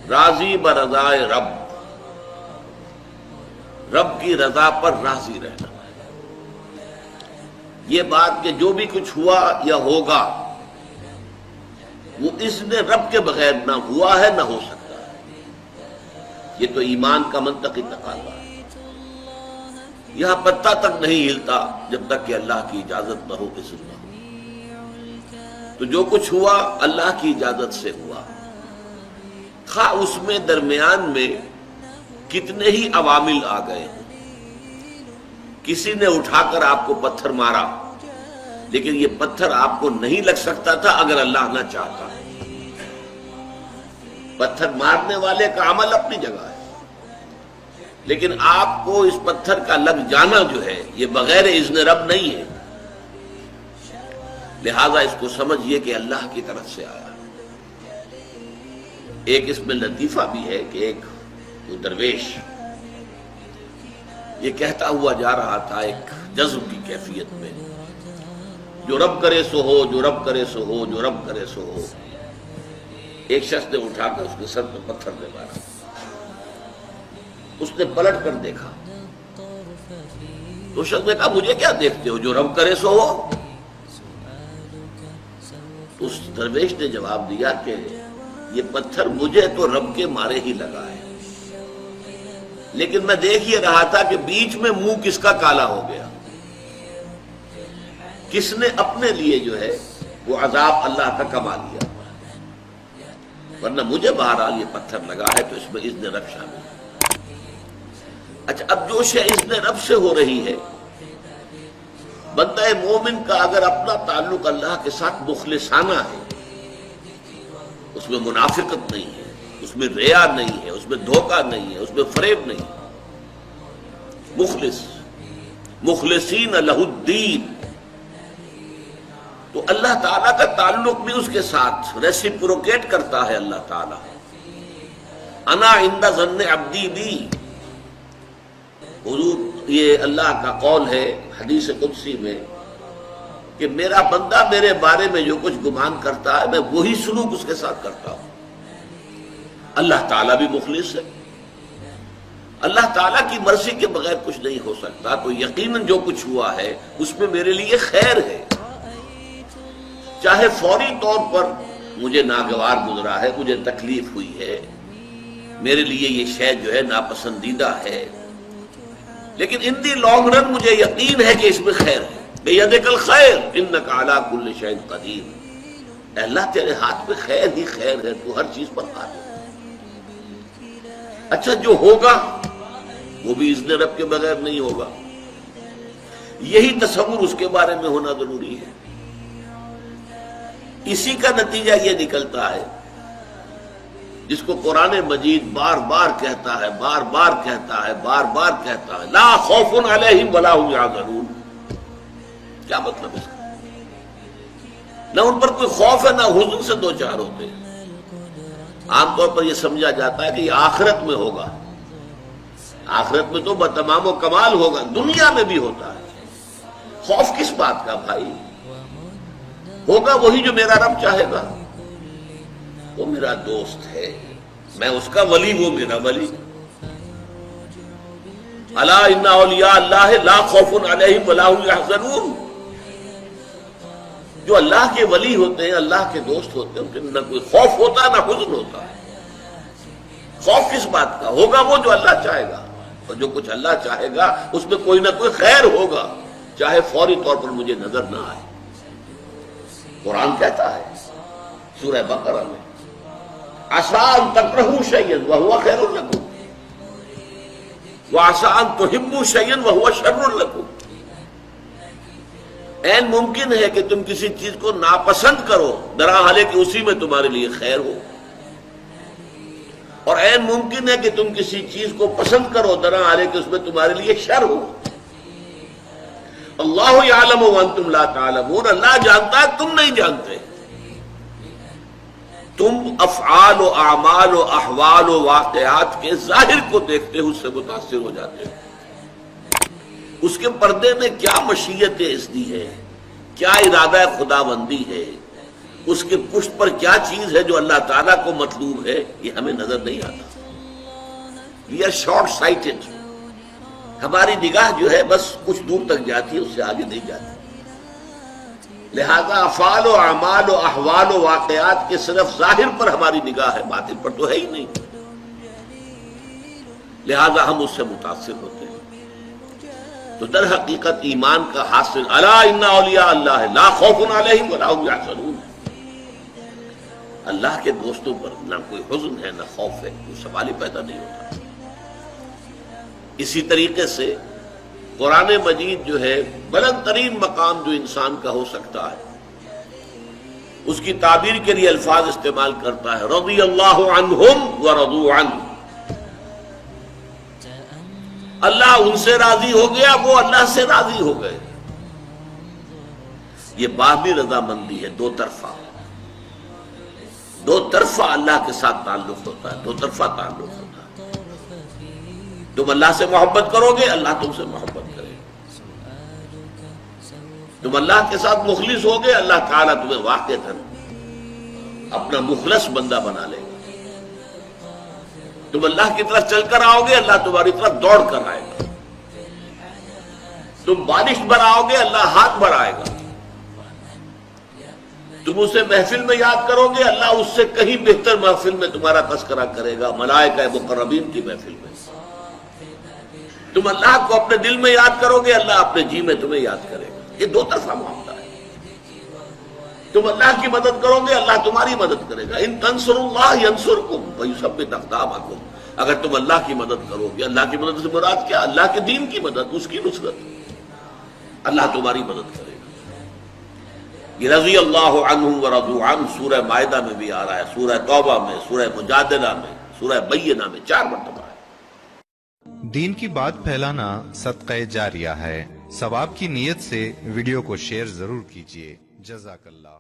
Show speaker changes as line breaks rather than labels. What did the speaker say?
راضی برضائے رب، رب کی رضا پر راضی رہنا۔ یہ بات کہ جو بھی کچھ ہوا یا ہوگا وہ اذن رب کے بغیر نہ ہوا ہے نہ ہو سکتا ہے، یہ تو ایمان کا منطقی تقاضا ہے۔ یہاں پتہ تک نہیں ہلتا جب تک کہ اللہ کی اجازت نہ ہو، اذن نہ ہو۔ تو جو کچھ ہوا اللہ کی اجازت سے ہوا، خواہ اس میں درمیان میں کتنے ہی عوامل آ گئے ہوں۔ کسی نے اٹھا کر آپ کو پتھر مارا، لیکن یہ پتھر آپ کو نہیں لگ سکتا تھا اگر اللہ نہ چاہتا۔ پتھر مارنے والے کا عمل اپنی جگہ ہے، لیکن آپ کو اس پتھر کا لگ جانا جو ہے یہ بغیر اذن رب نہیں ہے، لہذا اس کو سمجھیے کہ اللہ کی طرف سے آیا۔ ایک اس میں لطیفہ بھی ہے کہ ایک درویش یہ کہتا ہوا جا رہا تھا ایک جذب کی کیفیت میں، جو رب کرے سو ہو، جو رب کرے سو ہو، جو رب کرے سو ہو۔ ایک شخص نے اٹھا کر اس کے سر پہ پتھر نے مارا، اس نے پلٹ کر دیکھا تو شخص نے کہا مجھے کیا دیکھتے ہو، جو رب کرے سو ہو۔ اس درویش نے جواب دیا کہ یہ پتھر مجھے تو رب کے مارے ہی لگا ہے، لیکن میں دیکھ یہ رہا تھا کہ بیچ میں منہ کس کا کالا ہو گیا، کس نے اپنے لیے جو ہے وہ عذاب اللہ کا کما لیا، ورنہ مجھے بہرحال یہ پتھر لگا ہے تو اس میں اذن رب شامل ہے۔ اچھا، اب جو شے اذن رب سے ہو رہی ہے، بندہ مومن کا اگر اپنا تعلق اللہ کے ساتھ مخلصانہ ہے، اس میں منافقت نہیں ہے، اس میں ریا نہیں ہے، اس میں دھوکہ نہیں ہے، اس میں فریب نہیں ہے، مخلصین لہ الدین، تو اللہ تعالیٰ کا تعلق بھی اس کے ساتھ ریسیپروکیٹ کرتا ہے۔ اللہ تعالیٰ انا عند ظن عبدی بی، حضور یہ اللہ کا قول ہے حدیث قدسی میں کہ میرا بندہ میرے بارے میں جو کچھ گمان کرتا ہے میں وہی سلوک اس کے ساتھ کرتا ہوں۔ اللہ تعالیٰ بھی مخلص ہے، اللہ تعالیٰ کی مرضی کے بغیر کچھ نہیں ہو سکتا، تو یقیناً جو کچھ ہوا ہے اس میں میرے لیے خیر ہے، چاہے فوری طور پر مجھے ناگوار گزرا ہے، مجھے تکلیف ہوئی ہے، میرے لیے یہ شے جو ہے ناپسندیدہ ہے، لیکن ان دی لانگ رن مجھے یقین ہے کہ اس میں خیر ہے۔ بیدک الخیر انک علی کل شیء قدیر، اے اللہ تیرے ہاتھ میں خیر ہی خیر ہے، تو ہر چیز پر قادر ہے۔ اچھا، جو ہوگا وہ بھی اذن رب کے بغیر نہیں ہوگا، یہی تصور اس کے بارے میں ہونا ضروری ہے۔ اسی کا نتیجہ یہ نکلتا ہے جس کو قرآن مجید بار بار کہتا ہے، بار بار کہتا ہے، بار بار کہتا ہے، لا خوف علیہم ولا هم یحزنون۔ کیا مطلب اس کا؟ نہ ان پر کوئی خوف ہے نہ حزن سے دو چار ہوتے ہیں۔ عام طور پر یہ سمجھا جاتا ہے کہ یہ آخرت میں ہوگا، آخرت میں تو بتمام و کمال ہوگا، دنیا میں بھی ہوتا ہے۔ خوف کس بات کا بھائی؟ ہوگا وہی جو میرا رب چاہے گا، وہ میرا دوست ہے، میں اس کا ولی، وہ میرا ولی۔ الا ان اولیاء اللہ لا خوف علیہم ولا هم یحزنون، جو اللہ کے ولی ہوتے ہیں، اللہ کے دوست ہوتے ہیں، ان کے نہ کوئی خوف ہوتا نہ حزن ہوتا ہے۔ خوف کس بات کا؟ ہوگا وہ جو اللہ چاہے گا، اور جو کچھ اللہ چاہے گا اس میں کوئی نہ کوئی خیر ہوگا، چاہے فوری طور پر مجھے نظر نہ آئے۔ قرآن کہتا ہے سورہ بقرہ میں، عسیٰ ان تکرہوا شیئا وہو خیر لکم وعسیٰ ان تحبوا شیئا وہو شر لکم، عین ممکن ہے کہ تم کسی چیز کو ناپسند کرو درحالے کہ اسی میں تمہارے لیے خیر ہو، اور عین ممکن ہے کہ تم کسی چیز کو پسند کرو درحالے کہ اس میں تمہارے لیے شر ہو۔ اللہ یعلم وانتم لا تعلمون، اللہ جانتا ہے تم نہیں جانتے۔ تم افعال و اعمال و احوال و واقعات کے ظاہر کو دیکھتے ہو، اس سے متاثر ہو جاتے ہو، اس کے پردے میں کیا مشیت اذنی ہے، کیا ارادہ خدا بندی ہے، اس کے پشت پر کیا چیز ہے جو اللہ تعالیٰ کو مطلوب ہے، یہ ہمیں نظر نہیں آتا۔ وی آر شارٹ سائٹڈ، ہماری نگاہ جو ہے بس کچھ دور تک جاتی ہے، اس سے آگے نہیں جاتی۔ لہذا افعال و اعمال و احوال و واقعات کے صرف ظاہر پر ہماری نگاہ ہے، باطن پر تو ہے ہی نہیں، لہذا ہم اس سے متاثر ہوتے ہیں۔ تو در حقیقت ایمان کا حاصل الا ان اولیاء اللہ لا خوف علیہم ولا هم یحزنون، اللہ کے دوستوں پر نہ کوئی حزن ہے نہ خوف ہے، کوئی سوال ہی پیدا نہیں ہوتا۔ اسی طریقے سے قرآن مجید جو ہے بلند ترین مقام جو انسان کا ہو سکتا ہے، اس کی تعبیر کے لیے الفاظ استعمال کرتا ہے رضی اللہ عنہم ورضوا عنہ، اللہ ان سے راضی ہو گیا، وہ اللہ سے راضی ہو گئے۔ یہ باہمی رضامندی ہے، دو طرفہ، دو طرفہ اللہ کے ساتھ تعلق ہوتا ہے، دو طرفہ تعلق ہوتا ہے۔ تم اللہ سے محبت کرو گے، اللہ تم سے محبت کرے گا۔ تم اللہ کے ساتھ مخلص ہوگے، اللہ تعالیٰ تمہیں واقعتاً اپنا مخلص بندہ بنا لے گا۔ تم اللہ کی طرف چل کر آؤ گے، اللہ تمہاری طرف دوڑ کر آئے گا۔ تم بارش برآؤ گے، اللہ ہاتھ بڑھائے گا۔ تم اسے محفل میں یاد کرو گے، اللہ اس سے کہیں بہتر محفل میں تمہارا تذکرہ کرے گا، ملائکہ مقربین کی محفل میں۔ تم اللہ کو اپنے دل میں یاد کرو گے، اللہ اپنے جی میں تمہیں یاد کرے گا۔ یہ دو طرفہ معاملہ ہے۔ تم اللہ کی مدد کرو گے، اللہ تمہاری مدد کرے گا۔ ان تنصروا اللہ ینصرکم ویثبت اقدامکم، اگر تم اللہ کی مدد کرو گے، اللہ کی مدد سے مراد کیا؟ اللہ کے دین کی مدد، اس کی نصرت، اللہ تمہاری مدد کرے گا۔ یہ رضی اللہ عنہم ورضوا عنہ سورہ مائدہ میں بھی آ رہا ہے، سورہ توبہ میں، سورہ مجادلہ میں، سورہ بینہ میں 4 مرتبہ ہے۔
دین کی بات پھیلانا صدقہ جاریہ ہے، ثواب کی نیت سے ویڈیو کو شیئر ضرور کیجیے۔ جزاک اللہ۔